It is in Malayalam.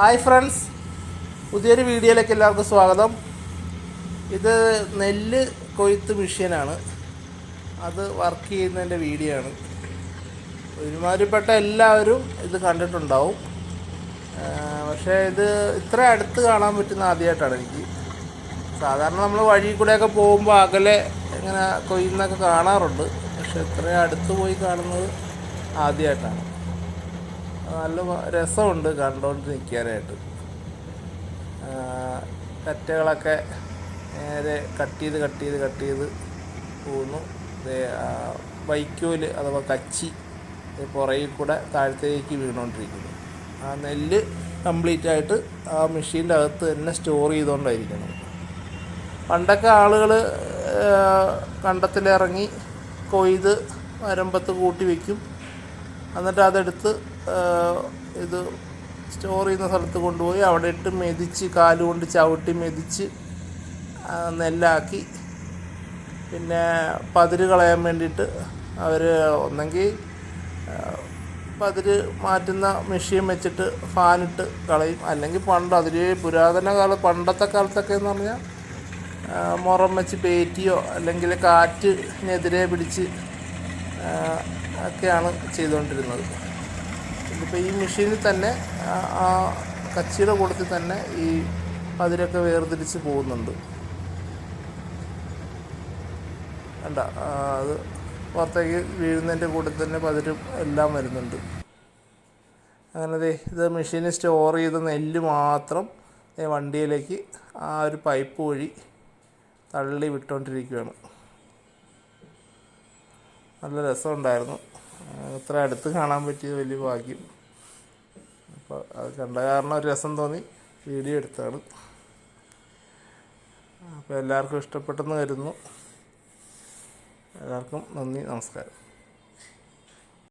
ഹായ് ഫ്രണ്ട്സ്, പുതിയൊരു വീഡിയോയിലേക്ക് എല്ലാവർക്കും സ്വാഗതം. ഇത് നെല്ല് കൊയ്ത്ത് മെഷീനാണ്. അത് വർക്ക് ചെയ്യുന്നതിൻ്റെ വീഡിയോ ആണ്. ഒരുമാതിരിപ്പെട്ട എല്ലാവരും ഇത് കണ്ടിട്ടുണ്ടാവും. പക്ഷേ ഇത് ഇത്ര അടുത്ത് കാണാൻ പറ്റുന്ന ആദ്യമായിട്ടാണ് എനിക്ക്. സാധാരണ നമ്മൾ വഴി കൂടെയൊക്കെ പോകുമ്പോൾ അകലെ ഇങ്ങനെ കൊയ്യുന്നൊക്കെ കാണാറുണ്ട്. പക്ഷെ ഇത്രയും അടുത്ത് പോയി കാണുന്നത് ആദ്യമായിട്ടാണ്. നല്ല രസമുണ്ട് കണ്ടുകൊണ്ട് നിൽക്കാനായിട്ട്. കറ്റകളൊക്കെ നേരെ കട്ട് ചെയ്ത് പോകുന്നു. വൈക്കോല് അഥവാ കച്ചി പുറകിൽ കൂടെ താഴത്തേക്ക് വീണുകൊണ്ടിരിക്കുന്നു. ആ നെല്ല് കംപ്ലീറ്റായിട്ട് ആ മെഷീൻ്റെ അകത്ത് തന്നെ സ്റ്റോർ ചെയ്തുകൊണ്ടായിരിക്കണം. പണ്ടൊക്കെ ആളുകൾ കണ്ടത്തിലിറങ്ങി കൊയ്ത് വരമ്പത്ത് കൂട്ടി വയ്ക്കും. എന്നിട്ട് അതെടുത്ത് ഇത് സ്റ്റോർ ചെയ്യുന്ന സ്ഥലത്ത് കൊണ്ടുപോയി അവിടെ ഇട്ട് മെതിച്ച് കാലുകൊണ്ട് ചവിട്ടി മെതിച്ച് നെല്ലാക്കി പിന്നെ പതിര് കളയാൻ വേണ്ടിയിട്ട് അവർ ഒന്നെങ്കിൽ പതിര് മാറ്റുന്ന മെഷീൻ വെച്ചിട്ട് ഫാനിട്ട് കളയും. അല്ലെങ്കിൽ പണ്ടത്തെ കാലത്തൊക്കെ എന്ന് പറഞ്ഞാൽ മുറം വെച്ച് പേറ്റിയോ അല്ലെങ്കിൽ കാറ്റിനെതിരെ പിടിച്ച് ഒക്കെയാണ് ചെയ്തുകൊണ്ടിരുന്നത്. ഇതിപ്പോൾ ഈ മെഷീനിൽ തന്നെ ആ കച്ചിയുടെ കൂട്ടത്തിൽ തന്നെ ഈ പതിരൊക്കെ വേർതിരിച്ച് പോകുന്നുണ്ട്. വേണ്ട, അത് പുറത്തേക്ക് വീഴുന്നതിൻ്റെ കൂട്ടത്തിൽ തന്നെ പതിരും എല്ലാം വരുന്നുണ്ട്. അങ്ങനെ ഇത് മെഷീനിൽ സ്റ്റോർ ചെയ്ത നെല്ല് മാത്രം വണ്ടിയിലേക്ക് ആ ഒരു പൈപ്പ് വഴി തള്ളി വിട്ടുകൊണ്ടിരിക്കുകയാണ്. നല്ല രസമുണ്ടായിരുന്നു. ഇത്ര അടുത്ത് കാണാൻ പറ്റിയത് വലിയ ഭാഗ്യം. അപ്പോൾ അത് കണ്ട കാരണം ഒരു രസം തോന്നി വീഡിയോ എടുത്താണ്. അപ്പോൾ എല്ലാവർക്കും ഇഷ്ടപ്പെട്ടെന്ന് കരുതുന്നു. എല്ലാവർക്കും നന്ദി, നമസ്കാരം.